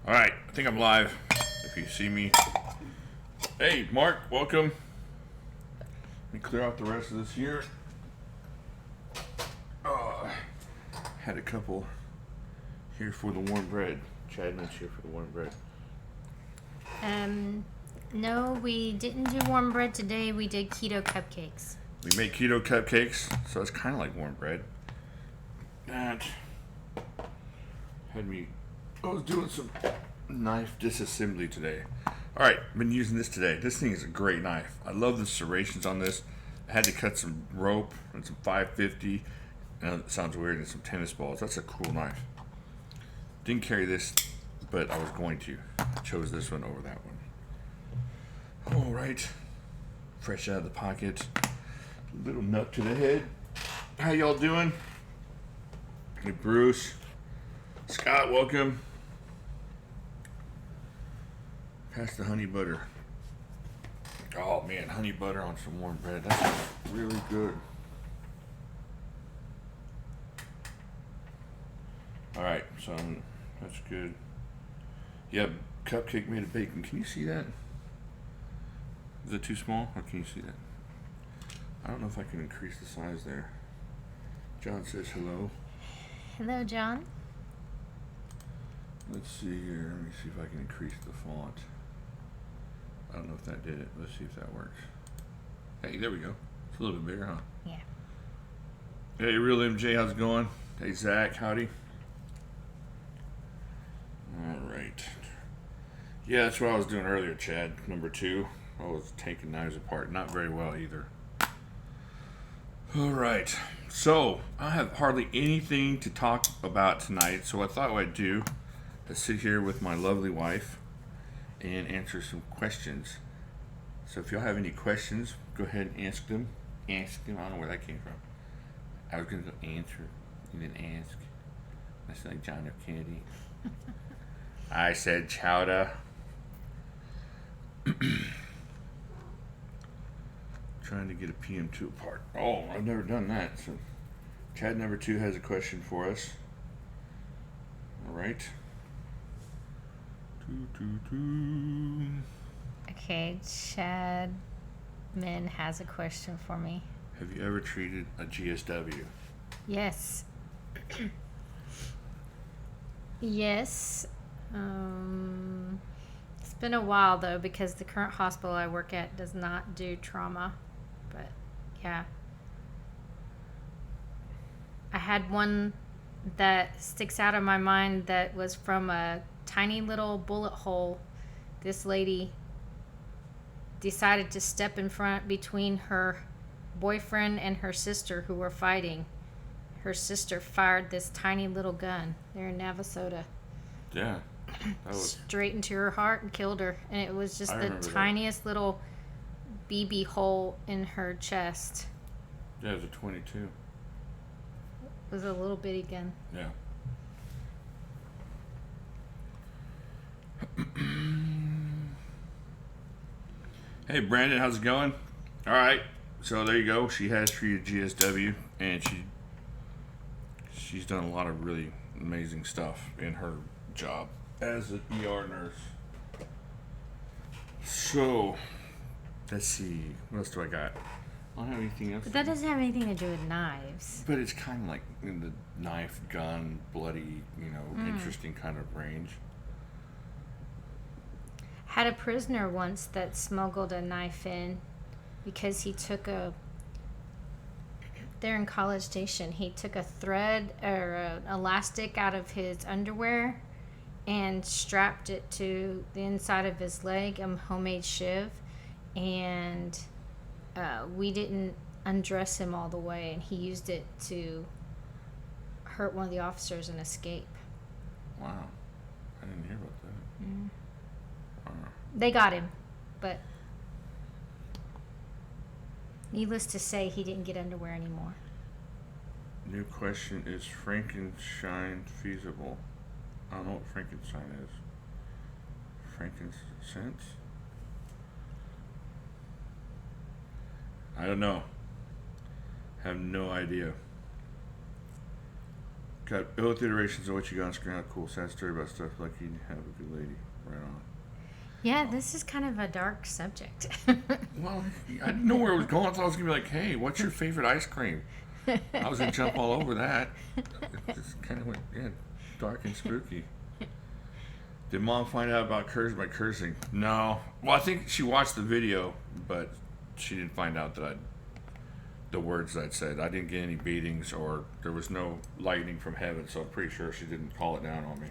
Alright, I think I'm live. If you see me. Hey, Mark, welcome. Let me clear out the rest of this here. Had a couple here for the warm bread. Chad mentioned here for the warm bread. No, we didn't do warm bread today. We did keto cupcakes. We made keto cupcakes, so it's kind of like warm bread. That had me. I was doing some knife disassembly today. Alright, been using this today. This thing is a great knife. I love the serrations on this. I had to cut some rope and some 550. I know it sounds weird, and some tennis balls. That's a cool knife. Didn't carry this, but I was going to. I chose this one over that one. Alright. Fresh out of the pocket. Little nut to the head. How y'all doing? Hey, Bruce. Scott, welcome. Pass the honey butter. Oh man, honey butter on some warm bread. That's really good. Alright, so that's good. Yeah, cupcake made of bacon. Can you see that? Is it too small? Or can you see that? I don't know if I can increase the size there. John says hello. Hello, John. Let's see here. Let me see if I can increase the font. I don't know if that did it. Let's see if that works. Hey, there we go. It's a little bit bigger, huh? Yeah. Hey, Real MJ, how's it going? Hey, Zach, howdy. Alright. Yeah, that's what I was doing earlier, Chad. Number 2. I was taking knives apart. Not very well either. Alright. So, I have hardly anything to talk about tonight, so I thought what I'd do is sit here with my lovely wife and answer some questions. So if y'all have any questions, go ahead and ask them. Ask them. I don't know where that came from. I was going to go answer and then ask. I sound like John F. Kennedy. I said chowder. Trying to get a PM2 apart. Oh, I've never done that. So Chad number 2 has a question for us. All right. Okay, Chad Min has a question for me. Have you ever treated a GSW? Yes. Yes. It's been a while though because the current hospital I work at does not do trauma. But yeah. I had one that sticks out in my mind that was from a tiny little bullet hole. This lady decided to step in front between her boyfriend and her sister who were fighting. Her sister fired this tiny little gun there in Navasota. Yeah. That was Straight into her heart and killed her. And it was just I the remember that. tiniest little BB hole in her chest. Yeah, it was a 22. It was a little bitty gun. Yeah. Hey Brandon, how's it going? All right, so there you go. She has treated GSW, and she's done a lot of really amazing stuff in her job as an ER nurse. So let's see, what else do I got? I don't have anything else. But that doesn't have anything to do with knives. But it's kind of like in the knife, gun, bloody, interesting kind of range. Had a prisoner once that smuggled a knife in because he took they're in College Station, he took a thread or an elastic out of his underwear and strapped it to the inside of his leg, a homemade shiv, and we didn't undress him all the way, and he used it to hurt one of the officers and escape. Wow, I didn't hear about that. Mm. They got him, but needless to say, he didn't get underwear anymore. New question, is Frankenstein feasible? I don't know what Frankenstein is. Frankincense? I don't know. Have no idea. Got both iterations of what you got on screen. How cool. Sad story about stuff like you have a good lady. Right on. Yeah, this is kind of a dark subject. Well, I didn't know where it was going. I thought I was going to be like, hey, what's your favorite ice cream? I was going to jump all over that. It just kind of went, dark and spooky. Did Mom find out about my cursing? No. Well, I think she watched the video, but she didn't find out that the words I'd said. I didn't get any beatings, or there was no lightning from heaven, so I'm pretty sure she didn't call it down on me.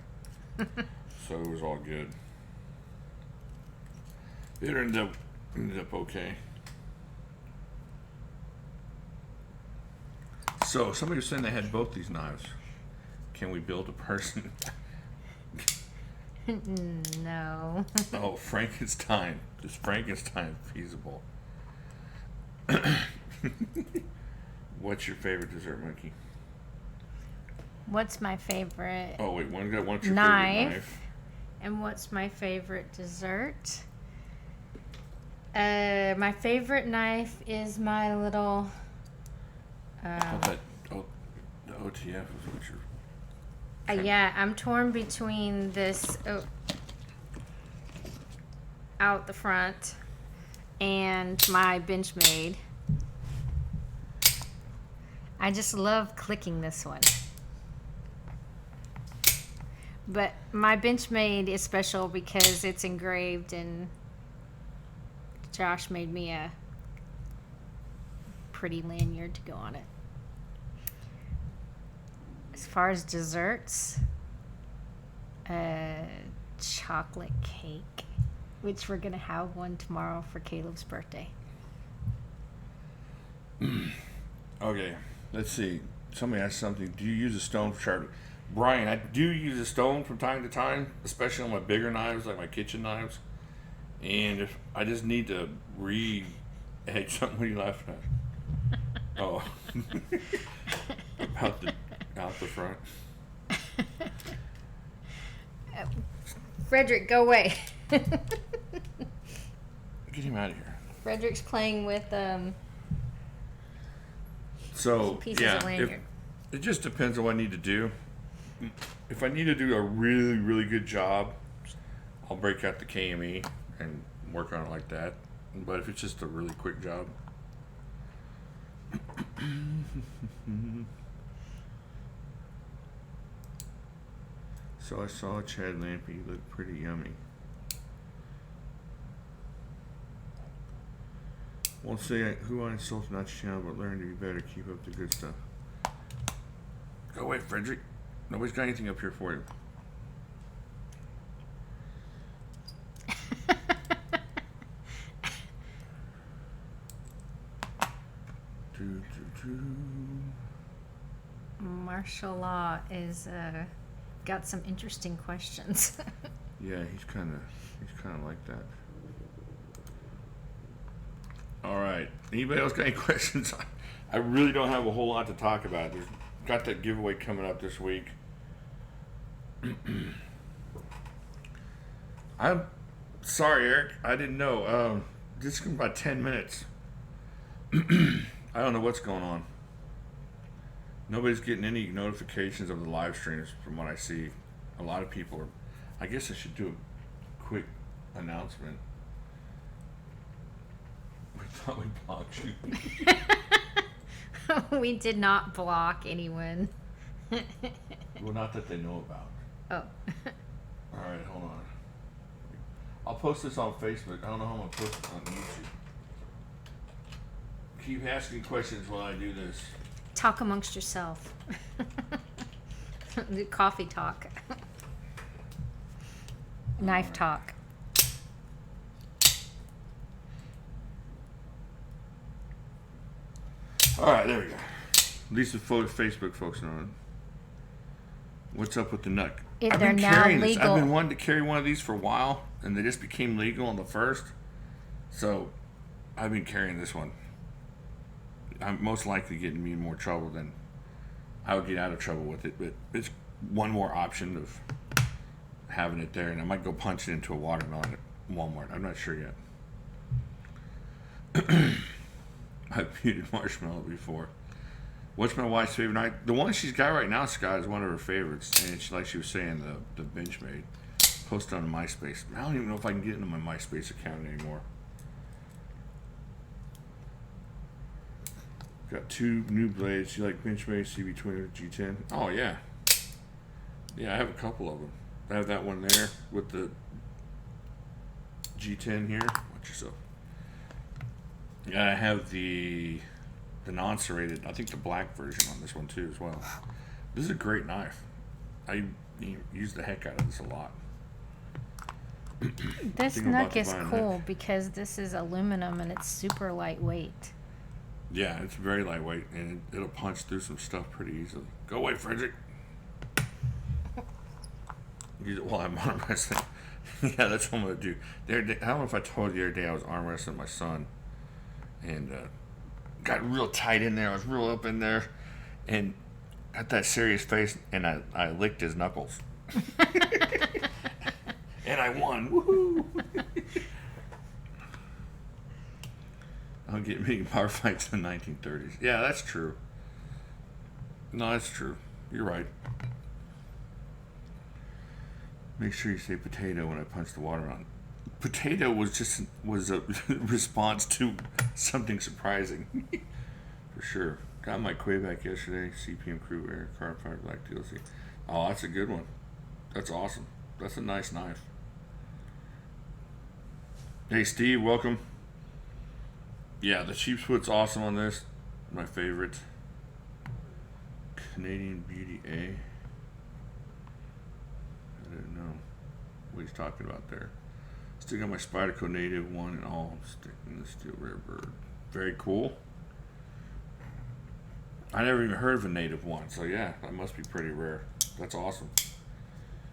So it was all good. It ended up okay. So somebody was saying they had both these knives. Can we build a person? No. Oh, Frankenstein. Is Frankenstein feasible? What's your favorite dessert, Monkey? What's my favorite? Oh wait, what's your favorite knife? And what's my favorite dessert? My favorite knife is my little. I thought the OTF was what you're. Yeah, I'm torn between this out the front and my Benchmade. I just love clicking this one. But my Benchmade is special because it's engraved, and Josh made me a pretty lanyard to go on it. As far as desserts, chocolate cake, which we're going to have one tomorrow for Caleb's birthday. Okay, let's see. Somebody asked something. Do you use a stone for sharpening? Brian, I do use a stone from time to time, especially on my bigger knives, like my kitchen knives. And if I just need to hey, something, what are you laughing at? Oh. Out the front. Frederick, go away. Get him out of here. Frederick's playing with pieces of lanyard. It just depends on what I need to do. If I need to do a really, really good job, I'll break out the KME and work on it like that. But if it's just a really quick job. So I saw Chad Lampy. He looked pretty yummy. Won't say who I insult, not your channel, but learn to be better. Keep up the good stuff. Go away, Frederick. Nobody's got anything up here for you. Martial law is got some interesting questions. Yeah, he's kind of like that. All right. Anybody else got any questions? I really don't have a whole lot to talk about. There's got that giveaway coming up this week. I'm sorry, Eric. I didn't know. This is about 10 minutes. I don't know what's going on. Nobody's getting any notifications of the live streams from what I see. A lot of people are. I guess I should do a quick announcement. We thought we blocked you. We did not block anyone. Well, not that they know about. Oh. All right, hold on. I'll post this on Facebook. I don't know how I'm going to post it on YouTube. Keep asking questions while I do this. Talk amongst yourself. The coffee talk. Knife talk. All right, there we go. At least the Facebook folks know it. What's up with the nut? They're now carrying legal. this. I've been wanting to carry one of these for a while, and they just became legal on the 1st. So I've been carrying this one. I'm most likely getting me in more trouble than I would get out of trouble with it, but it's one more option of having it there, and I might go punch it into a watermelon at Walmart. I'm not sure yet. I've muted Marshmallow before. What's my wife's favorite knife? The one she's got right now, Scott, is one of her favorites. And she, like she was saying, the Benchmade. Posted on MySpace. I don't even know if I can get into my MySpace account anymore. Got 2 new blades. You like Benchmade CB20 G10? Oh, yeah. Yeah, I have a couple of them. I have that one there with the G10 here. Watch yourself. Yeah, I have the non-serrated, I think the black version on this one too as well. This is a great knife. I use the heck out of this a lot. This nook is cool because this is aluminum and it's super lightweight. Yeah, it's very lightweight and it'll punch through some stuff pretty easily. Go away, Frederick. Use it while I'm arm wrestling. Yeah, that's what I'm gonna do. I don't know if I told you the other day I was arm wrestling my son, and got real tight in there. I was real up in there, and got that serious face, and I licked his knuckles, and I won. Woohoo! I don't get many bar fights in the 1930s. Yeah, that's true. No, that's true. You're right. Make sure you say potato when I punch the water on. Potato was a response to something surprising. For sure. Got my Quayback yesterday. CPM Crew Air Carbon Fiber Black DLC. Oh, that's a good one. That's awesome. That's a nice knife. Hey Steve, welcome. Yeah, the sheepsfoot's awesome on this. My favorite. Canadian Beauty A. I don't know what he's talking about there. Still got my Spyderco Native 1 and all sticking the steel rare bird. Very cool. I never even heard of a Native 1, so yeah, that must be pretty rare. That's awesome.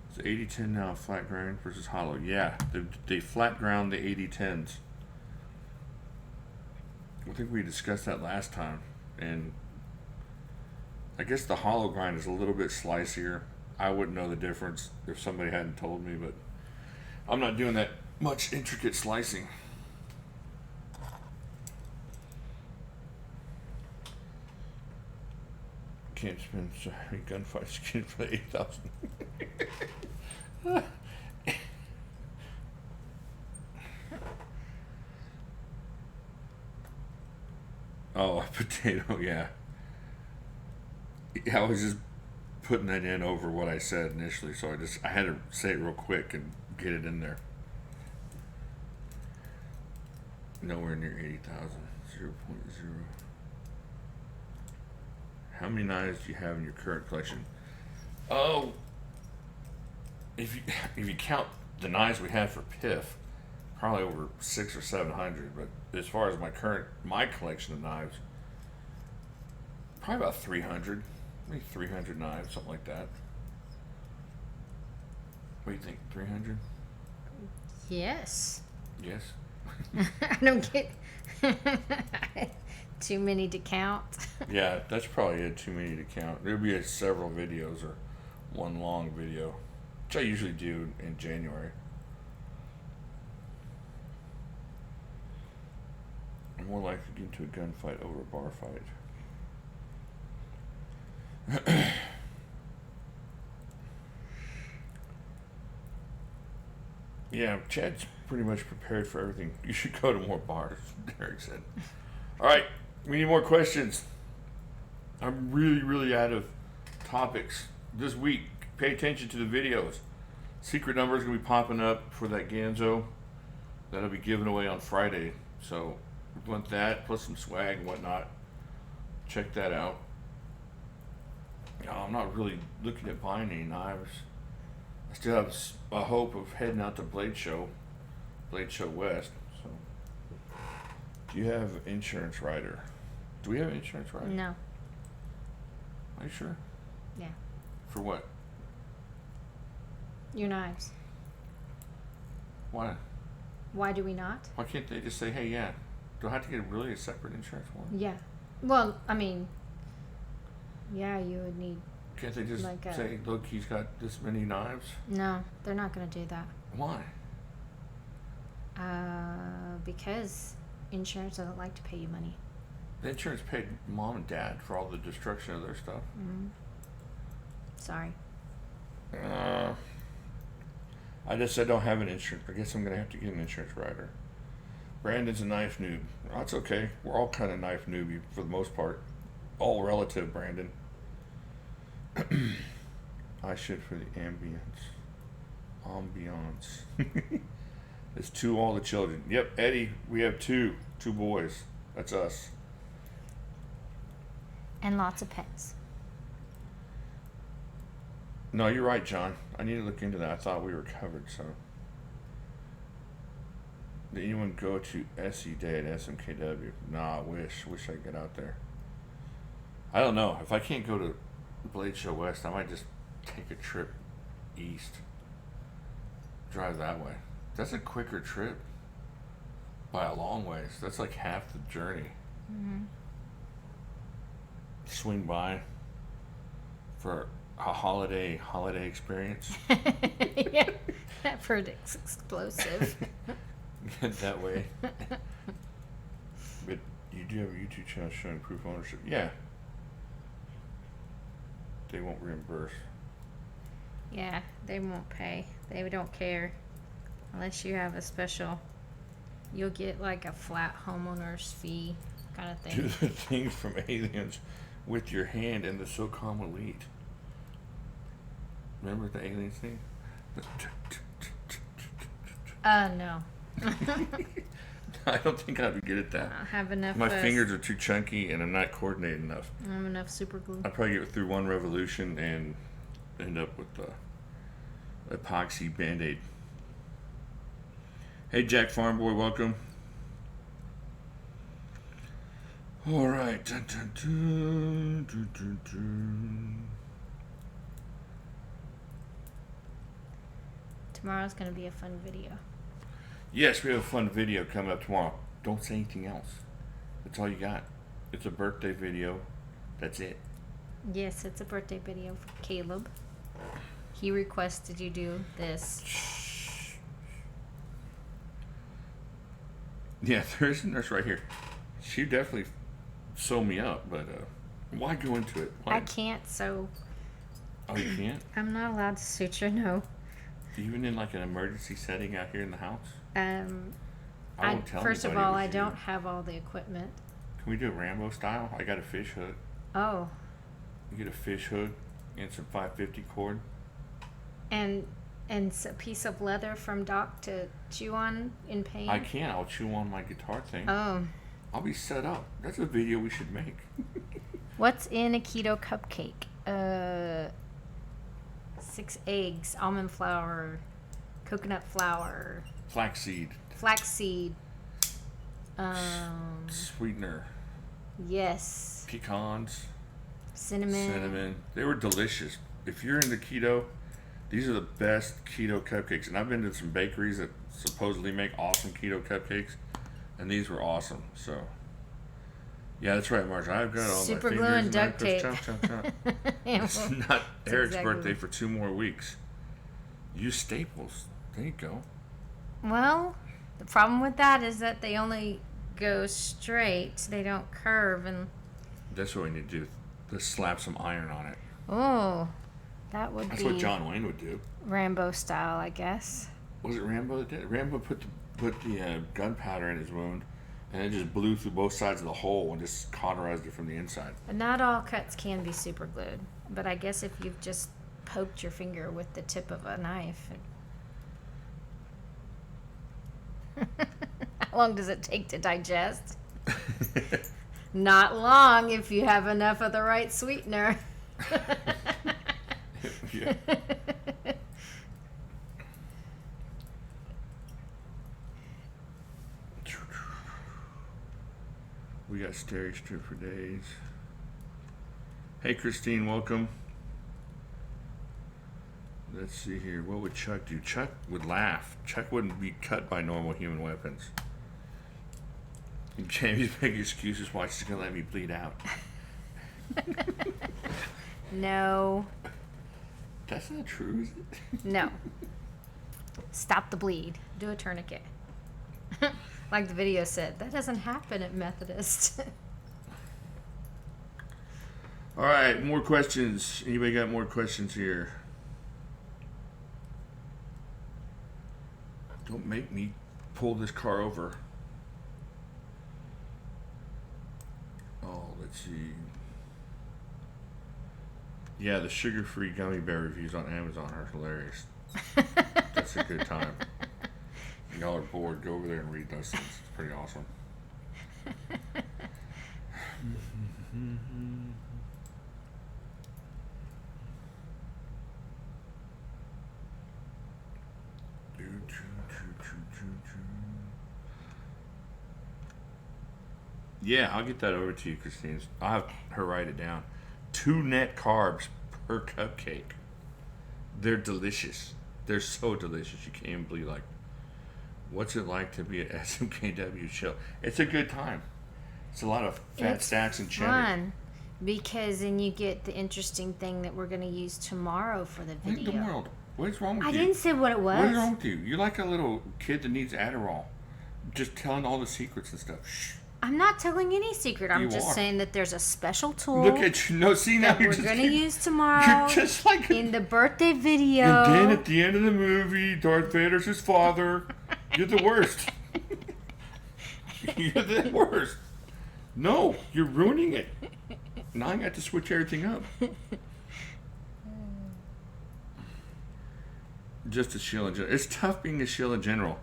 It's 8010 now, flat grind versus hollow. Yeah, they flat ground the 8010s. I think we discussed that last time, and I guess the hollow grind is a little bit slicier. I wouldn't know the difference if somebody hadn't told me, but I'm not doing that much intricate slicing. Can't spend sorry gunfight skin for 8,000. Oh, a potato, yeah. I was just putting that in over what I said initially, so I had to say it real quick and get it in there. Nowhere near 80,000. 0.0. How many knives do you have in your current collection? Oh, if you count the knives we have for PIF, probably over 600 or 700. But as far as my collection of knives, probably about 300, maybe 300 knives, something like that. What do you think? 300? Yes. Yes. I don't get too many to count. Yeah, that's probably it. Too many to count. There'll be several videos or one long video, which I usually do in January. I'm more likely to get into a gunfight over a bar fight. Yeah, Chad's pretty much prepared for everything. You should go to more bars, Derek said. All right, we need more questions. I'm really out of topics this week. Pay attention to the videos. Secret number is going to be popping up for that Ganzo. That'll be given away on Friday. So if you want that, plus some swag and whatnot, check that out. I'm not really looking at buying any knives. I still have a hope of heading out to Blade Show West. So, do you have insurance rider? Do we have an insurance rider? No. Are you sure? Yeah. For what? Your knives. Why? Why do we not? Why can't they just say, hey, yeah? Do I have to get really a separate insurance one? Yeah. Well, I mean, yeah, you would need. Can't they just say, look, he's got this many knives? No, they're not going to do that. Why? Because insurance doesn't like to pay you money. The insurance paid mom and dad for all the destruction of their stuff. Sorry. I just said don't have an insurance. I guess I'm gonna have to get an insurance rider. Brandon's a knife noob. That's okay. We're all kind of knife newbie for the most part. All relative, Brandon. I should for the ambience. It's two all the children. Yep, Eddie, we have two boys. That's us. And lots of pets. No, you're right, John. I need to look into that. I thought we were covered, so. Did anyone go to SE Day at SMKW? Nah, I wish I could get out there. I don't know. If I can't go to Blade Show West, I might just take a trip east. Drive that way. That's a quicker trip. By a long ways. That's like half the journey. Swing by for a holiday experience. Yeah, that verdict's explosive. That way. But you do have a YouTube channel showing proof of ownership. Yeah. They won't reimburse. Yeah, they won't pay. They don't care. Unless you have a special, you'll get like a flat homeowner's fee kind of thing. Do the things from Aliens with your hand and the SOCOM Elite. Remember the Aliens thing? No. I don't think I'd be good at that. I don't have enough. My fingers are too chunky and I'm not coordinated enough. I don't have enough super glue. I'd probably get through one revolution and end up with the epoxy band-aid. Hey, Jack Farm Boy, welcome. All right. Dun, dun, dun, dun, dun, dun. Tomorrow's going to be a fun video. Yes, we have a fun video coming up tomorrow. Don't say anything else. That's all you got. It's a birthday video. That's it. Yes, it's a birthday video for Caleb. He requested you do this. Yeah, there's a nurse right here. She definitely sew me up, but why go into it? Why? I can't sew. Oh, you can't? I'm not allowed to suture, no. Even in like an emergency setting out here in the house? I won't tell first of anybody all, it I was don't you. have all the equipment. Can we do it Rambo style? I got a fish hook. Oh. You get a fish hook and some 550 cord. And a piece of leather from Doc to chew on in pain? I can. I'll chew on my guitar thing. Oh. I'll be set up. That's a video we should make. What's in a keto cupcake? 6 eggs, almond flour, coconut flour, Flaxseed. flaxseed. Sweetener. Yes. Pecans. Cinnamon. They were delicious. If you're into keto, these are the best keto cupcakes. And I've been to some bakeries that supposedly make awesome keto cupcakes, and these were awesome. So, yeah, that's right, Marge. I've got all Super my glue fingers and duct tape. Chomp, chomp, chomp. Yeah, It's well, not that's Eric's exactly birthday what- for 2 more weeks. Use staples. There you go. Well, the problem with that is that they only go straight. They don't curve. And That's what we need to do. Just slap some iron on it. oh, that would That's be what John Wayne would do. Rambo style, I guess. Was it Rambo that did it? Rambo put the gunpowder in his wound, and it just blew through both sides of the hole and just cauterized it from the inside. But not all cuts can be super glued. But I guess if you've just poked your finger with the tip of a knife. How long does it take to digest? Not long if you have enough of the right sweetener. Yeah. We got stereo strip for days. Hey, Christine, welcome. Let's see here. What would Chuck do? Chuck would laugh. Chuck wouldn't be cut by normal human weapons. And Jamie's making excuses why she's going to let me bleed out. No. That's not true, is it? No. Stop the bleed. Do a tourniquet. Like the video said, that doesn't happen at Methodist. All right, more questions. Anybody got more questions here? Don't make me pull this car over. Oh, let's see. Yeah, the sugar-free gummy bear reviews on Amazon are hilarious. That's a good time. Y'all are bored, go over there and read those things. It's pretty awesome. Yeah, I'll get that over to you, Christine. I'll have her write it down. 2 net carbs per cupcake. They're delicious. They're so delicious. You can't even believe, like, what's it like to be at SMKW show? It's a good time. It's a lot of fat stacks and cheddar. Fun, because then you get the interesting thing that we're going to use tomorrow for the video. What in the world? What is wrong with you? I didn't say what it was. What is wrong with you? You're like a little kid that needs Adderall. Just telling all the secrets and stuff. Shh. I'm not telling any secret. I'm just saying that there's a special tool. Look at you. No, see, now you're we're just going to use tomorrow. You're just like in the birthday video. And then at the end of the movie, Darth Vader's his father. You're the worst. You're the worst. No, you're ruining it. Now I got to switch everything up. Just a shill in general. It's tough being a shill in general.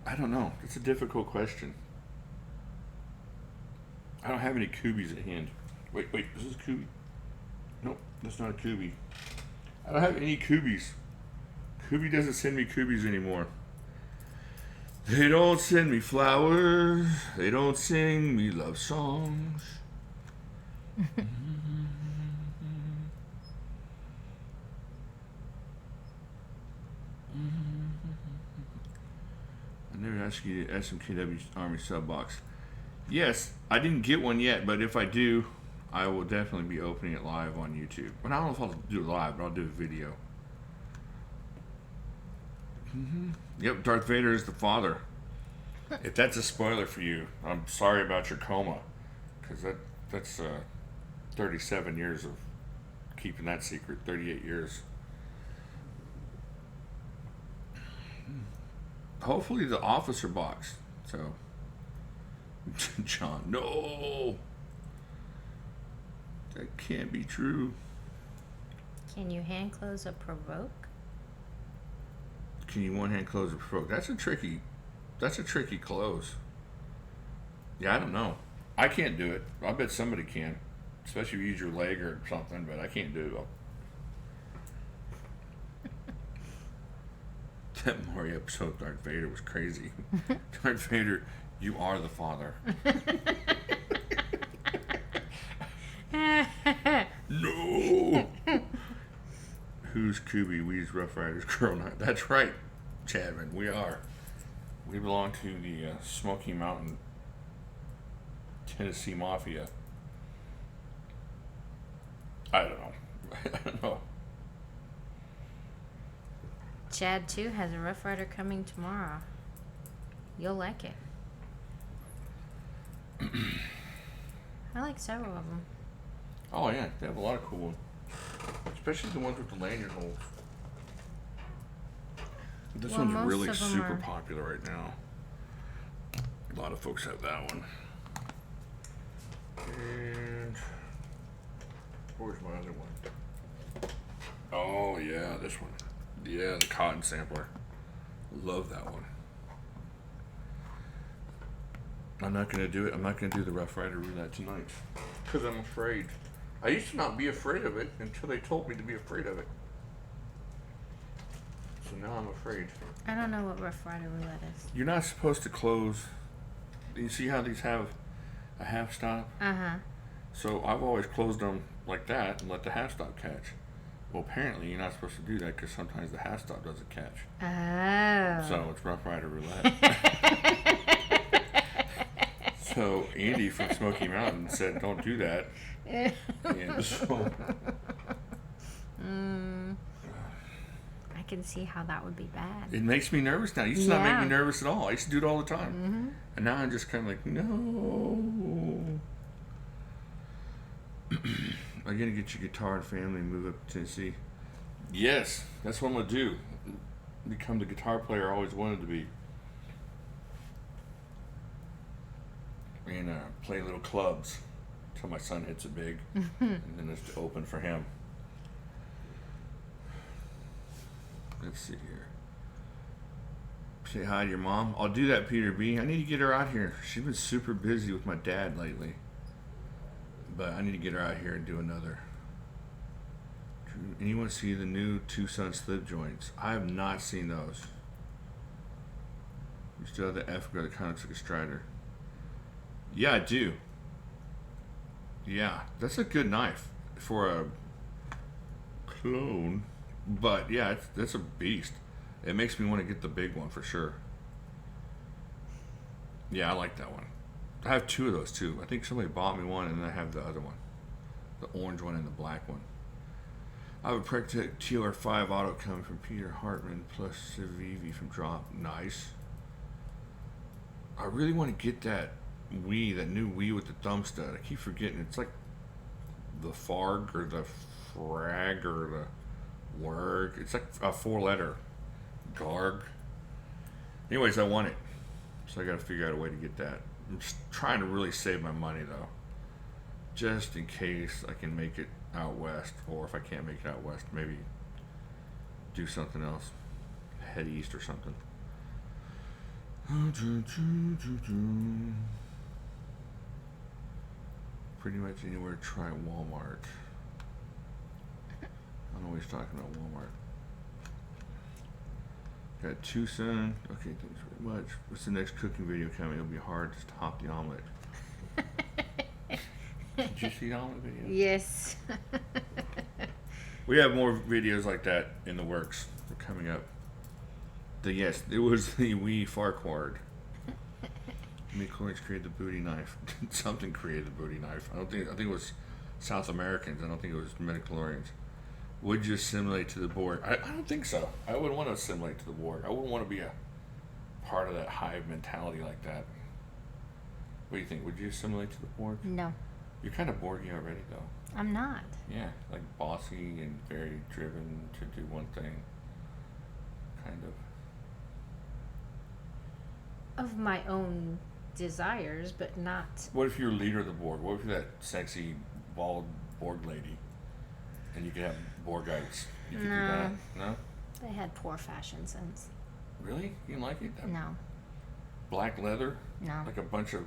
I don't know. It's a difficult question. I don't have any Kubies at hand. Wait, is this a Kubi? Nope, that's not a Kubi. I don't have any Kubies. Kubi doesn't send me Kubies anymore. They don't send me flowers. They don't sing me love songs. I never asked you to SMKW Army sub box. Yes, I didn't get one yet, but if I do, I will definitely be opening it live on YouTube. But I don't know if I'll do it live, but I'll do a video. Yep, Darth Vader is the father. If that's a spoiler for you, I'm sorry about your coma, because that's 37 years of keeping that secret. 38 years. Hopefully the officer box. So, John, no, that can't be true. Can you hand close a provoke? Can you one hand close a provoke? That's a tricky close. Yeah, I don't know. I can't do it. I bet somebody can, especially if you use your leg or something. But I can't do it. That Mario episode, Darth Vader was crazy. Darth Vader, you are the father. No. Who's Kubi? We's Rough Riders Girl Night. That's right, Chadman. We are. We belong to the Smoky Mountain, Tennessee Mafia. I don't know. I don't know. Chad, too, has a Rough Rider coming tomorrow. You'll like it. I like several of them. Oh, yeah. They have a lot of cool ones. Especially the ones with the lanyard holes. This one's really super popular right now. A lot of folks have that one. And where's my other one? Oh, yeah, this one. Yeah, the cotton sampler. Love that one. I'm not going to do it. I'm not going to do the Rough Rider roulette tonight. Because I'm afraid. I used to not be afraid of it until they told me to be afraid of it. So now I'm afraid. I don't know what Rough Rider roulette is. You're not supposed to close. You see how these have a half stop? Uh-huh. So I've always closed them like that and let the half stop catch. Well, apparently you're not supposed to do that because sometimes the half stop doesn't catch. Oh. So it's Rough Rider roulette. So Andy from Smoky Mountain said, "Don't do that." And so, I can see how that would be bad. it makes me nervous now. It used to not make me nervous at all. I used to do it all the time. And now I'm just kind of like, no. Are you gonna get your guitar and family and move up to Tennessee? Yes, that's what I'm gonna do. Become the guitar player I always wanted to be. And play little clubs until my son hits it big, and then it's open for him. Let's see here. Say hi to your mom. I'll do that, Peter B. I need to get her out here. She's been super busy with my dad lately. But I need to get her out here and do another. Anyone see the new Tucson slip joints? I have not seen those. You still have the Africa that kind of looks like a Strider. Yeah, I do. Yeah, that's a good knife for a clone. But yeah, that's a beast. It makes me want to get the big one for sure. Yeah, I like that one. I have two of those too. I think somebody bought me one, and then I have the other one, the orange one and the black one. I have a Protect TR5 auto coming from Peter Hartman plus Civivi from Drop. Nice. I really want to get that Wii, that new Wii with the thumb stud. I keep forgetting. It's like the Farg or the Frag or the Werg. It's like a 4-letter Garg. Anyways, I want it. So I got to figure out a way to get that. I'm just trying to really save my money though. Just in case I can make it out west. Or if I can't make it out west, maybe do something else. Head east or something. Pretty much anywhere try Walmart. I don't know what he's talking about Walmart. Got Tucson. Okay, thanks very much. What's the next cooking video coming? It'll be hard to top the omelet. Did you see the omelet video? Yes. We have more videos like that in the works. They're coming up. Yes, it was the Wii Farquhar. Midichlorians created the booty knife. Something created the booty knife. I think it was South Americans. I don't think it was midichlorians. Would you assimilate to the Borg? I don't think so. I wouldn't want to assimilate to the Borg. I wouldn't want to be a part of that hive mentality like that. What do you think? Would you assimilate to the Borg? No. You're kind of Borgy already, though. I'm not. Yeah, like bossy and very driven to do one thing. Kind of. Of my own desires, but not. What if you're leader of the Borg? What if you're that sexy, bald Borg lady? And you could have Borgites. You could do that? No? They had poor fashion sense. Really? You didn't like it? No. Black leather? No. Like a bunch of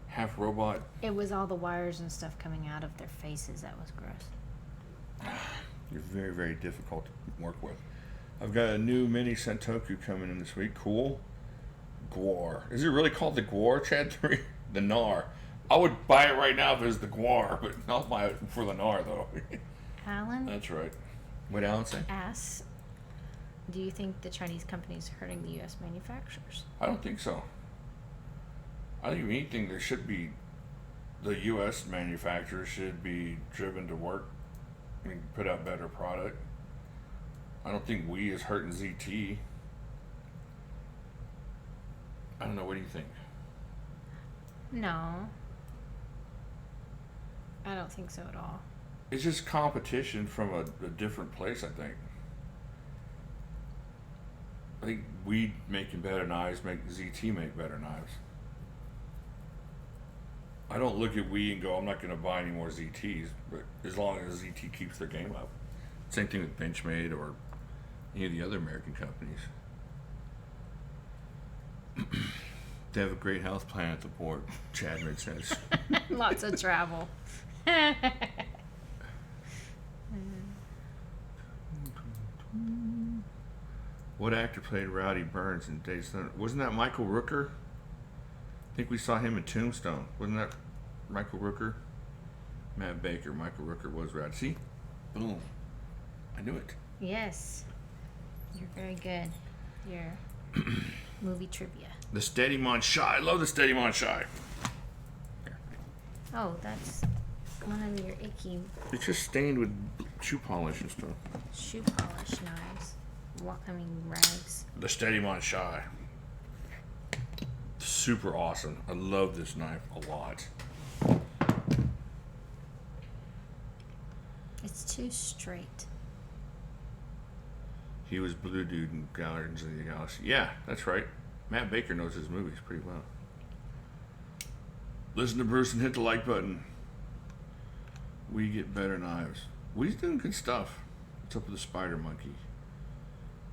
half robot. It was all the wires and stuff coming out of their faces that was gross. You're very, very difficult to work with. I've got a new mini Sentoku coming in this week. Cool. Gwar. Is it really called the Gwar, Chad 3? The Nar. I would buy it right now if it was the Gwar, but I'll buy it for the Nar, though. Alan? That's right. What Alan say? Asks, do you think the Chinese companies are hurting the U.S. manufacturers? I don't think so. I think if anything, there should be the U.S. manufacturers should be driven to work and put out better product. I don't think Wii is hurting ZT. I don't know. What do you think? No. I don't think so at all. It's just competition from a different place, I think. I think Wii making better knives make ZT make better knives. I don't look at Wii and go, I'm not going to buy any more ZTs, but as long as ZT keeps their game up. Same thing with Benchmade or any of the other American companies. They have a great health plan at the board, Chadman says. Lots of travel. What actor played Rowdy Burns in Days of Thunder? Wasn't that Michael Rooker? I think we saw him in Tombstone. Wasn't that Michael Rooker? Matt Baker. Michael Rooker was Rowdy. See? Boom. I knew it. Yes. You're very good. Your movie trivia. The Steadymon Shy. I love the Steadymon Shy. Oh, that's one of your icky It's just stained with shoe polish and stuff. shoe polish knives. Rags. The Steadymon Shy. Super awesome. I love this knife a lot. too straight. He was Blue Dude in Guardians of the Galaxy. Yeah, that's right. Matt Baker knows his movies pretty well. Listen to Bruce and hit the like button. We get better knives. We's doing good stuff. What's up with the spider monkey?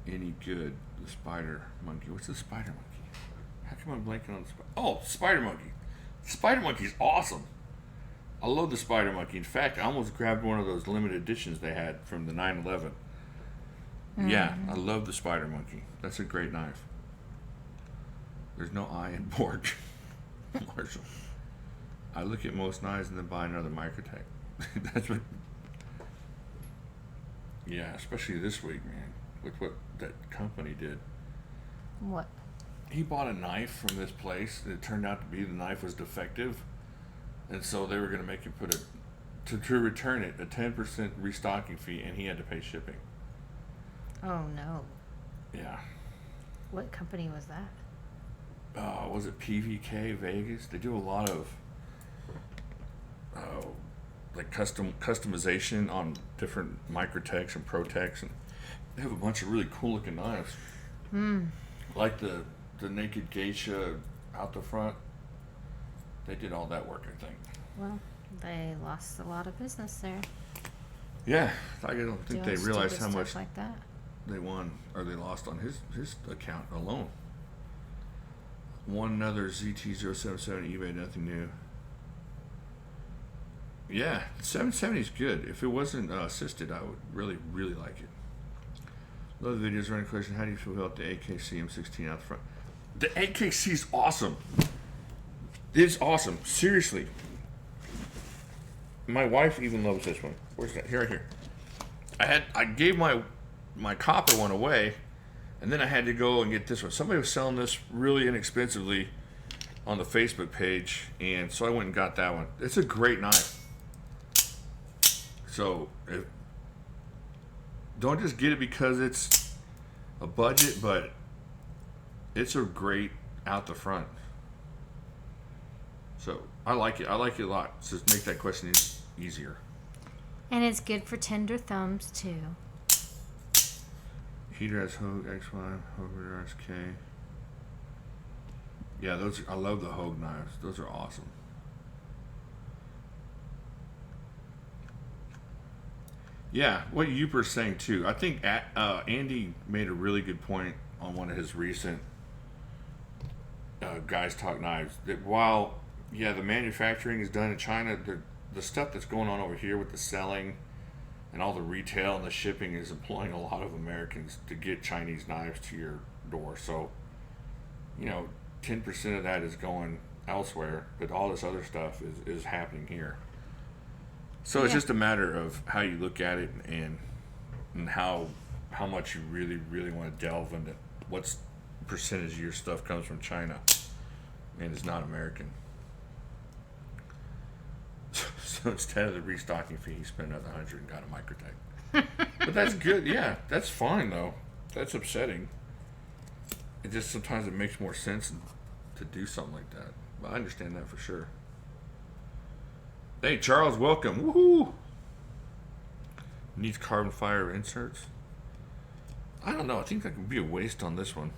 Any good? The spider monkey. What's the spider monkey? How come I'm blanking on the spider? Oh, spider monkey. Spider monkey's awesome. I love the spider monkey. In fact, I almost grabbed one of those limited editions they had from the 9/11. Yeah, I love the spider monkey. That's a great knife. There's no I in Borg. Marshall. I look at most knives and then buy another Microtech. That's what. Yeah, especially this week, man. With what that company did. What? He bought a knife from this place. It turned out to be the knife was defective, and so they were going to make him put to return it a 10% restocking fee, and he had to pay shipping. Oh no. Yeah. What company was that? Was it PVK Vegas? They do a lot of like customization on different Microtechs and Protechs, and they have a bunch of really cool looking knives. Like the naked geisha out the front. They did all that work, I think. Well, they lost a lot of business there. Yeah, I don't think they realized how much like that. they won or they lost on his account alone. One another ZT077 eBay, nothing new. Yeah, 770 is good. If it wasn't assisted, I would really, really like it. Love the videos. Running question: how do you feel about the AKC M16 out the front? The AKC is awesome. It's awesome. Seriously. My wife even loves this one. Where's that? Here, right here. I gave my copper one away, and then I had to go and get this one. Somebody was selling this really inexpensively on the Facebook page, and so I went and got that one. It's a great knife. So don't just get it because it's a budget, but it's a great out the front. So I like it. I like it a lot. So just make that question easier. And it's good for tender thumbs too. Heater has Hogue X5, Hogue SK. Yeah, those. I love the Hogue knives. Those are awesome. Yeah, what Youper's saying too. I think Andy made a really good point on one of his recent Guys Talk Knives. That while, yeah, the manufacturing is done in China, the stuff that's going on over here with the selling and all the retail and the shipping is employing a lot of Americans to get Chinese knives to your door. So, 10% of that is going elsewhere, but all this other stuff is happening here. So it's just a matter of how you look at it and how much you really, really want to delve into what percentage of your stuff comes from China and is not American. So instead of the restocking fee, he spent another $100 and got a Microtech. But that's good. Yeah, that's fine though. That's upsetting. It just sometimes it makes more sense to do something like that. But I understand that for sure. Hey, Charles, welcome. Woohoo! Needs carbon fiber inserts. I don't know. I think that could be a waste on this one.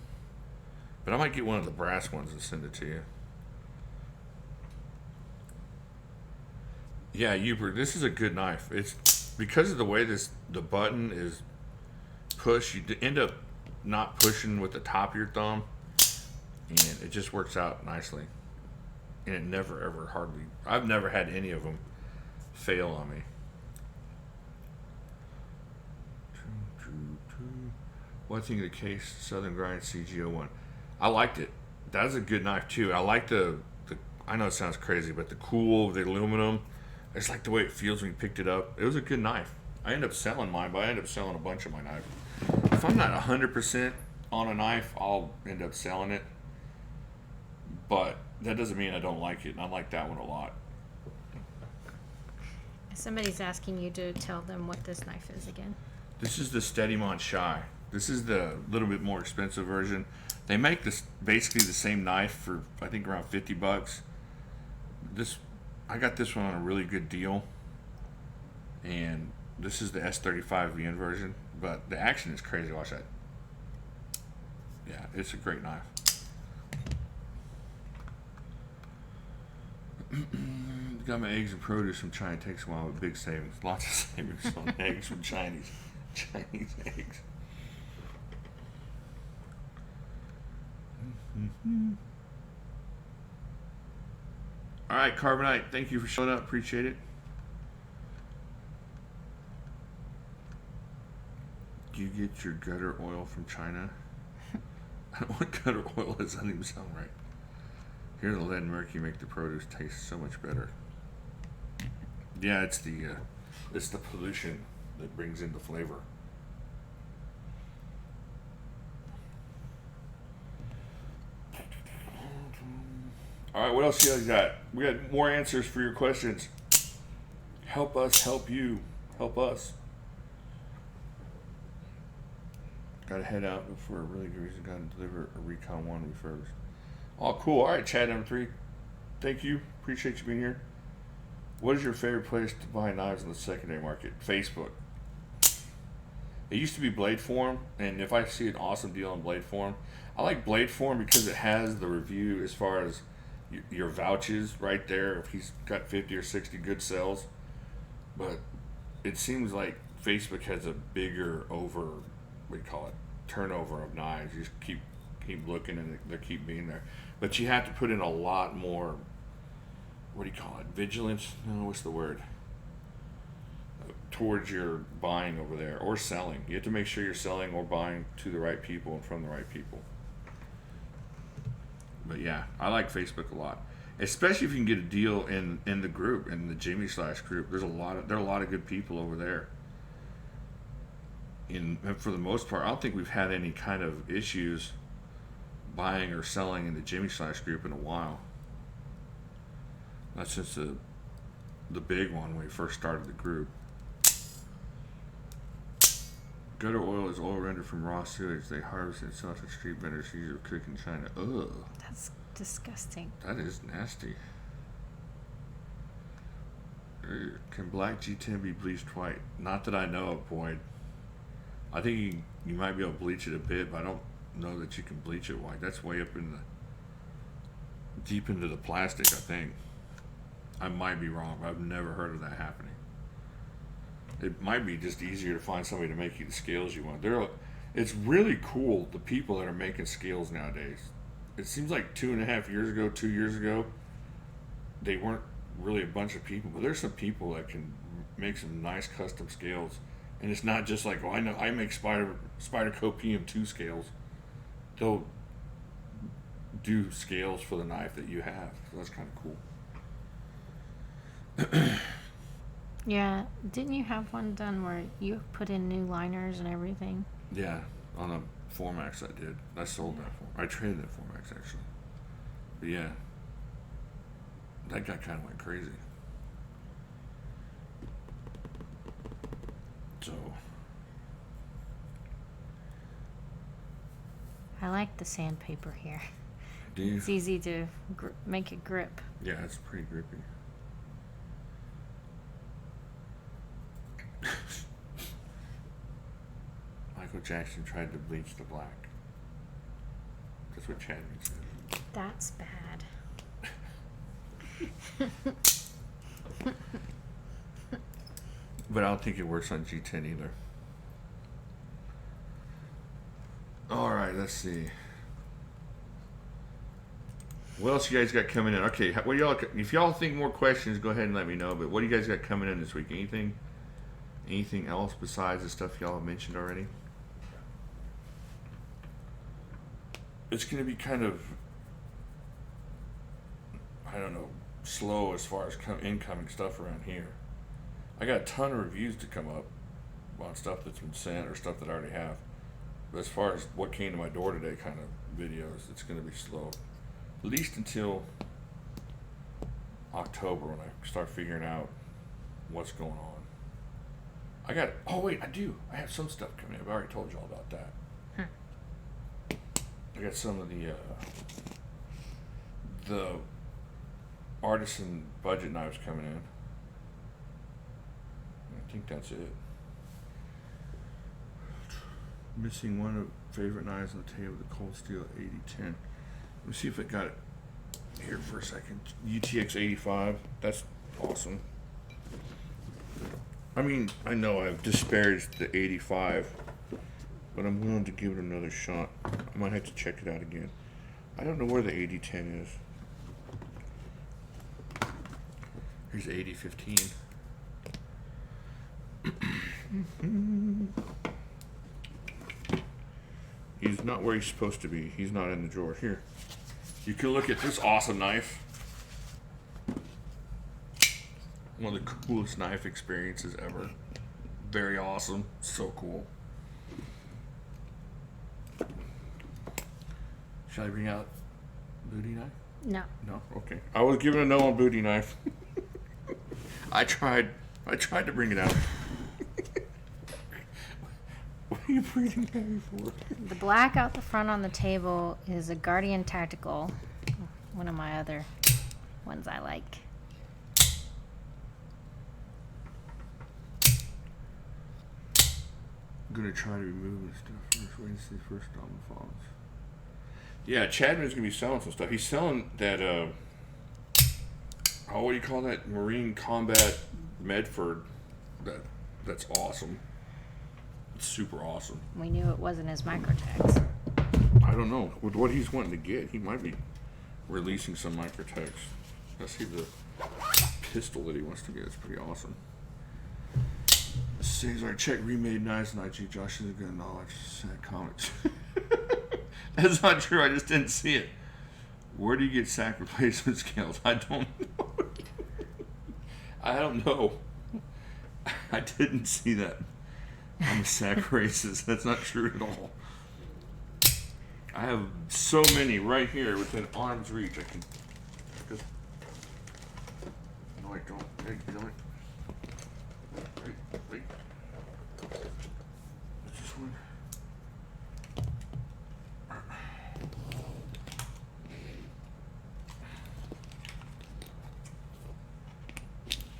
But I might get one of the brass ones and send it to you. Yeah, Uber, this is a good knife. It's because of the way the button is pushed, you end up not pushing with the top of your thumb, and it just works out nicely. And it never ever hardly. I've never had any of them fail on me. What do you think of the case Southern Grind CG01? I liked it. That's a good knife too. I like the. I know it sounds crazy, but the cool, the aluminum. It's like the way it feels when you picked it up. It was a good knife. I ended up selling mine, but I ended up selling a bunch of my knives. If I'm not 100% on a knife, I'll end up selling it. But that doesn't mean I don't like it, and I like that one a lot. Somebody's asking you to tell them what this knife is again. This is the Steadymont Shy. This is the little bit more expensive version. They make this basically the same knife for I think around $50. I got this one on a really good deal, and This is the S35 VN version, but the action is crazy. Watch that. Yeah, it's a great knife. Got my eggs and produce from China. Takes a while with big savings. Lots of savings on eggs from Chinese eggs. All right, Carbonite. Thank you for showing up. Appreciate it. Do you get your gutter oil from China? I don't know what gutter oil is. That doesn't even sound right. Here, the lead and mercury make the produce taste so much better. Yeah, it's the pollution that brings in the flavor. All right, what else you guys got? We got more answers for your questions. Help us help you. Help us. Got to head out before a really good reason. Got to deliver a Recon 1 refurbished. Oh, cool. All right, Chad M3. Thank you. Appreciate you being here. What is your favorite place to buy knives in the secondary market? Facebook. It used to be Blade Forum, and if I see an awesome deal on Blade Forum, I like Blade Forum because it has the review as far as your vouches right there. If he's got 50 or 60 good sales, but it seems like Facebook has a bigger turnover of knives. You just keep looking and they keep being there, but you have to put in a lot more. Vigilance? No, what's the word? Towards your buying over there or selling. You have to make sure you're selling or buying to the right people and from the right people. But yeah, I like Facebook a lot, especially if you can get a deal in the group, in the Jimislash group. There are a lot of good people over there. And for the most part, I don't think we've had any kind of issues buying or selling in the Jimislash group in a while. That's since the big one when we first started the group. Gutter oil is oil rendered from raw sewage. They harvest and sell to street vendors who usually cook in China. Ugh. That's disgusting. That is nasty. Can black G10 be bleached white? Not that I know of, Boyd. I think you might be able to bleach it a bit, but I don't know that you can bleach it white. That's way up deep into the plastic, I think. I might be wrong, but I've never heard of that happening. It might be just easier to find somebody to make you the scales you want. It's really cool, the people that are making scales nowadays. It seems like 2 years ago, they weren't really a bunch of people, but there's some people that can make some nice custom scales. And it's not just like, I know I make Spyderco PM2 scales. They'll do scales for the knife that you have. So that's kind of cool. Yeah, didn't you have one done where you put in new liners and everything? Yeah, on a Formax I did. I sold that I traded that Formax actually. But yeah, that guy kind of went crazy. So I like the sandpaper here. do you? It's easy to make it grip. Yeah, it's pretty grippy. Michael Jackson tried to bleach the black. That's what Chadman said. That's bad. But I don't think it works on G10 either. Alright, let's see. What else you guys got coming in? Okay, what y'all? If y'all think more questions, go ahead and let me know. But what do you guys got coming in this week? Anything else besides the stuff y'all have mentioned already? It's going to be kind of, I don't know, slow as far as incoming stuff around here. I got a ton of reviews to come up on stuff that's been sent or stuff that I already have. But as far as what came to my door today kind of videos, it's going to be slow. At least until October when I start figuring out what's going on. I have some stuff coming in. I've already told you all about that. I got some of the artisan budget knives coming in. I think that's it. Missing one of favorite knives on the table, the Cold Steel 8010. Let me see if I got it here for a second. UTX 85. That's awesome. I mean, I know I've disparaged the 85, but I'm willing to give it another shot. I might have to check it out again. I don't know where the 8010 is. Here's 8015. He's not where he's supposed to be. He's not in the drawer. Here. You can look at this awesome knife. One of the coolest knife experiences ever. Very awesome. So cool. Shall I bring out booty knife? No. No? Okay. I was given a no on booty knife. I tried to bring it out. What are you breathing heavy for? The black out the front on the table is a Guardian Tactical. One of my other ones I like. I'm gonna try to remove this stuff first. Wait to see first on the phones. Yeah, Chadman's gonna be selling some stuff. He's selling that what do you call that? Marine Combat Medford. That's awesome. It's super awesome. We knew it wasn't his Microtex. I don't know. With what he's wanting to get, he might be releasing some Microtex. Let's see the pistol that he wants to get. It's pretty awesome. Cesar, check remade knives and IG. Josh is a good knowledge. Sad comics. That's not true. I just didn't see it. Where do you get sack replacement scales? I don't know. I don't know. I didn't see that on the sack races. That's not true at all. I have so many right here within arm's reach. I can just. No, I don't. Hey, you know what? Wait. What's this one?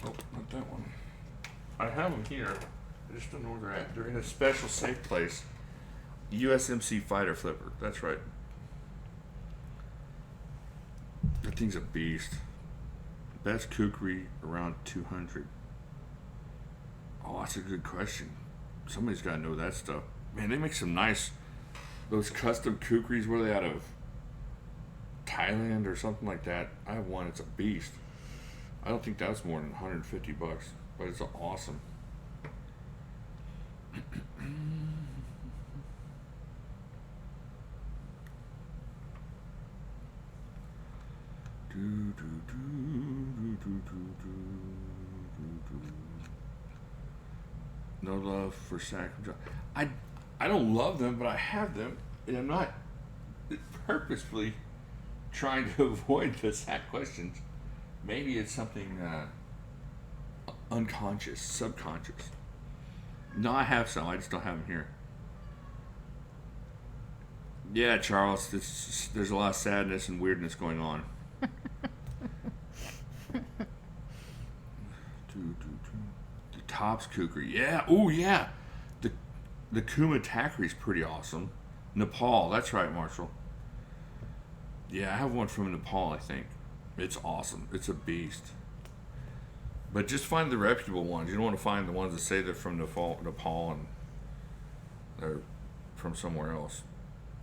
Oh, not that one. I have them here. I just don't know where they're at. They're in a special safe place. USMC Fighter Flipper. That's right. That thing's a beast. Best kukri around 200. Oh, that's a good question. Somebody's got to know that stuff. Man, they make some nice, those custom kukris. Where are they out of? Thailand or something like that. I have one. It's a beast. I don't think that's more than $150, but it's awesome. No love for sack. I don't love them, but I have them, and I'm not purposefully trying to avoid the sack questions. Maybe it's something unconscious, subconscious. No, I have some. I just don't have them here. Yeah, Charles, there's a lot of sadness and weirdness going on. The Tops Kukri. Yeah. Oh, yeah. The Kuma Takri is pretty awesome. Nepal. That's right, Marshall. Yeah, I have one from Nepal, I think. It's awesome. It's a beast. But just find the reputable ones. You don't want to find the ones that say they're from Nepal and they're from somewhere else.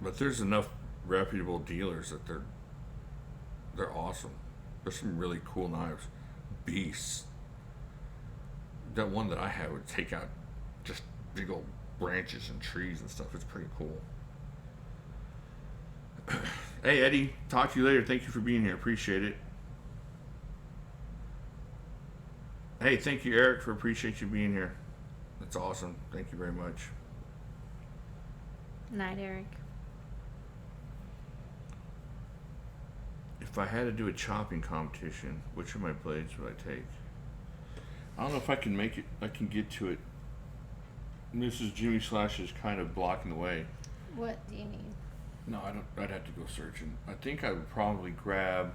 But there's enough reputable dealers that they're awesome. There's some really cool knives. Beasts. That one that I had would take out just big old branches and trees and stuff. It's pretty cool. Hey, Eddie. Talk to you later. Thank you for being here. Appreciate it. Hey, thank you, Eric, for appreciate you being here. That's awesome. Thank you very much. Night, Eric. If I had to do a chopping competition, which of my blades would I take? I don't know if I can make it. I can get to it. Mrs. Jimislash is kind of blocking the way. What do you need? No, I don't. I'd have to go searching. I think I would probably grab.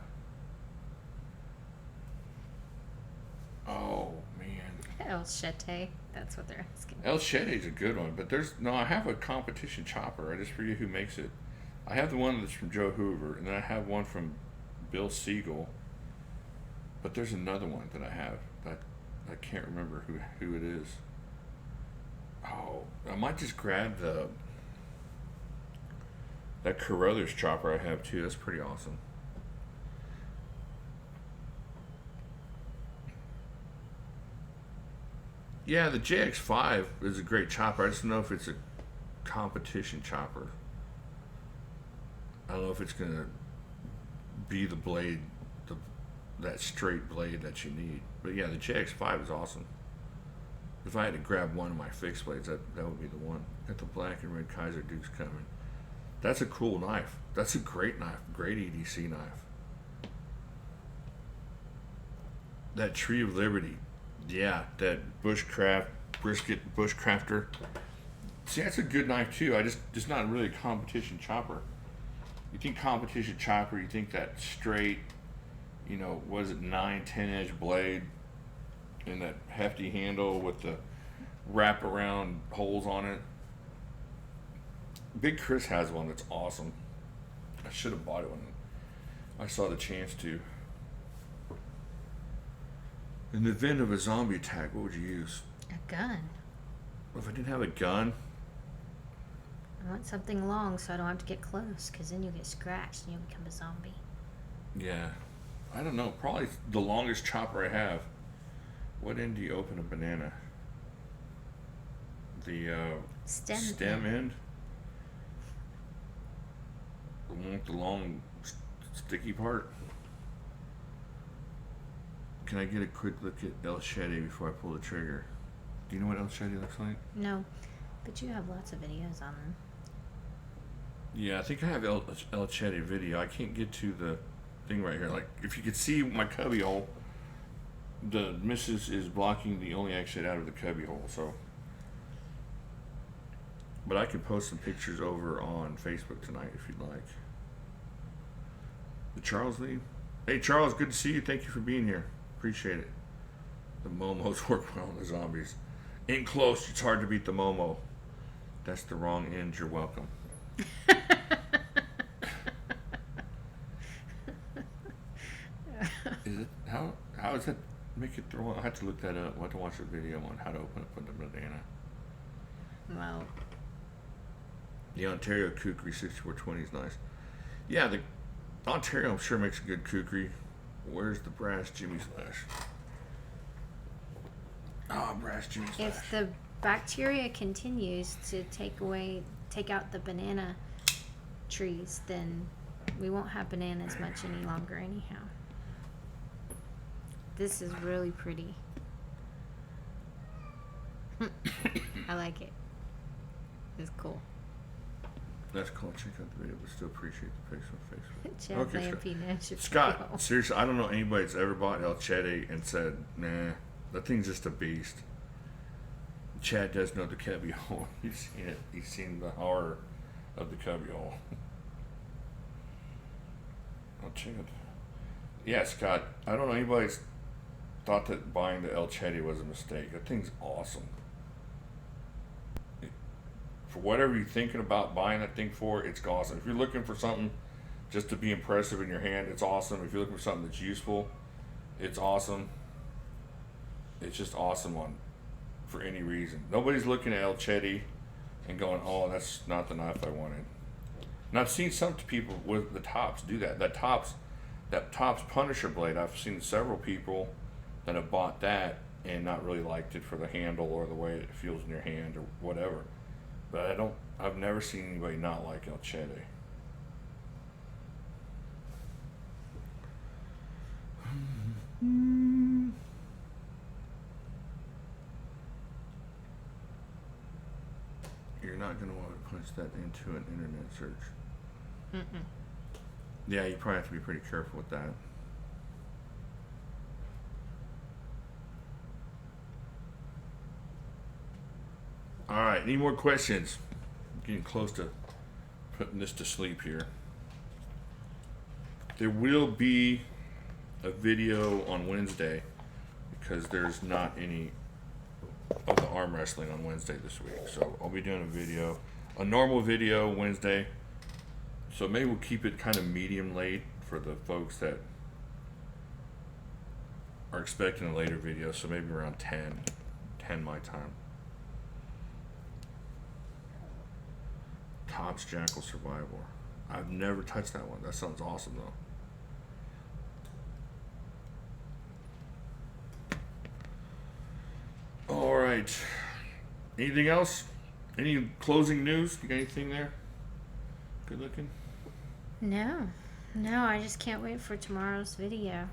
Oh man. El Chete. That's what they're asking. El Chede's a good one, but I have a competition chopper. I just forget who makes it. I have the one that's from Joe Hoover, and then I have one from Bill Siegel. But there's another one that I have that I can't remember who it is. Oh, I might just grab that Carruthers chopper I have too. That's pretty awesome. Yeah, the JX5 is a great chopper. I just don't know if it's a competition chopper. I don't know if it's gonna be the blade, that straight blade that you need. But yeah, the JX5 is awesome. If I had to grab one of my fixed blades, that would be the one. Got the black and red Kaiser Dukes coming. That's a cool knife. That's a great knife. Great EDC knife. That Tree of Liberty. Yeah, that Bushcrafter. See, that's a good knife too. Just not really a competition chopper. You think competition chopper, you think that straight, was it 9-10 inch blade and that hefty handle with the wraparound holes on it. Big Chris has one that's awesome. I should have bought it when I saw the chance to. In the event of a zombie attack, what would you use? A gun. If I didn't have a gun? I want something long so I don't have to get close, because then you'll get scratched and you'll become a zombie. Yeah. I don't know. Probably the longest chopper I have. What end do you open a banana? The stem end? The long sticky part? Can I get a quick look at El Chede before I pull the trigger? Do you know what El Chede looks like? No, but you have lots of videos on them. Yeah, I think I have El Chede video. I can't get to the thing right here. Like, if you could see my cubby hole, the missus is blocking the only exit out of the cubby hole, so. But I can post some pictures over on Facebook tonight if you'd like. The Charles Lee. Hey Charles, good to see you. Thank you for being here. Appreciate it. The Momos work well on the zombies. Ain't close, it's hard to beat the Momo. That's the wrong end, you're welcome. Is it how does that make it through? I have to look that up. I have to watch a video on how to open up a banana. Well, the Ontario Kukri 6420 is nice. Yeah, the Ontario I'm sure makes a good kukri. Where's the brass Jimislash? Oh, brass Jimislash. if the bacteria continues to take out the banana trees, then we won't have bananas much any longer anyhow. This is really pretty. I like it. It's cool. That's cool. Check out the video, but still appreciate the pics on Facebook. Chad Okay, Lampina. Scott, seriously, I don't know anybody that's ever bought El Chede and said, nah, that thing's just a beast. Chad does know the cubby hole. He's seen it. He's seen the horror of the cubby hole. I'll check it. Yeah, Scott, I don't know anybody that's thought that buying the El Chede was a mistake. That thing's awesome. For whatever you're thinking about buying that thing for, it's awesome. If you're looking for something just to be impressive in your hand, it's awesome. If you're looking for something that's useful, it's awesome. It's just awesome for any reason. Nobody's looking at El Chede and going, oh, that's not the knife I wanted. And I've seen some people with the tops do that. That tops Punisher blade, I've seen several people that have bought that and not really liked it for the handle or the way it feels in your hand or whatever. But I've never seen anybody not like El Chede. You're not going to want to punch that into an internet search. Mm-mm. Yeah, you probably have to be pretty careful with that. All right, any more questions? Getting close to putting this to sleep here. There will be a video on Wednesday because there's not any of the arm wrestling on Wednesday this week. So I'll be doing a normal video Wednesday. So maybe we'll keep it kind of medium late for the folks that are expecting a later video. So maybe around 10 my time. Tom's Jackal Survival. I've never touched that one. That sounds awesome though. All right. Anything else? Any closing news? You got anything there? Good looking? No, I just can't wait for tomorrow's video.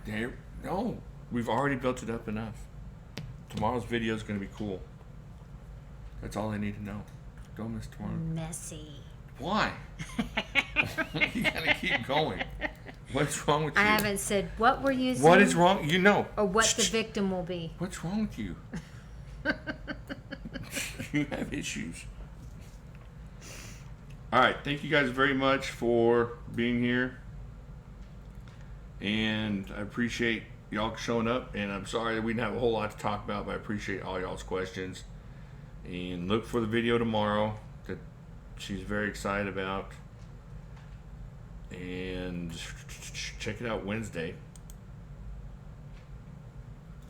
No, we've already built it up enough. Tomorrow's video is going to be cool. That's all I need to know. Don't miss tomorrow. Messy. Why? You gotta keep going. What's wrong with you? I haven't said what we're using. What is wrong? You know. Or what the victim will be. What's wrong with you? You have issues. All right. Thank you guys very much for being here. And I appreciate y'all showing up. And I'm sorry that we didn't have a whole lot to talk about, but I appreciate all y'all's questions. And look for the video tomorrow that she's very excited about. And check it out Wednesday.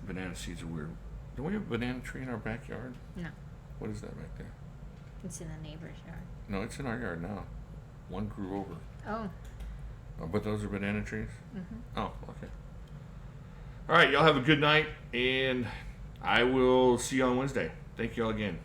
Banana seeds are weird. Don't we have a banana tree in our backyard? No. What is that back there? It's in the neighbor's yard. No, it's in our yard now. One grew over. Oh. Oh, but those are banana trees? Mm-hmm. Oh, okay. All right, y'all have a good night, and I will see you on Wednesday. Thank you all again.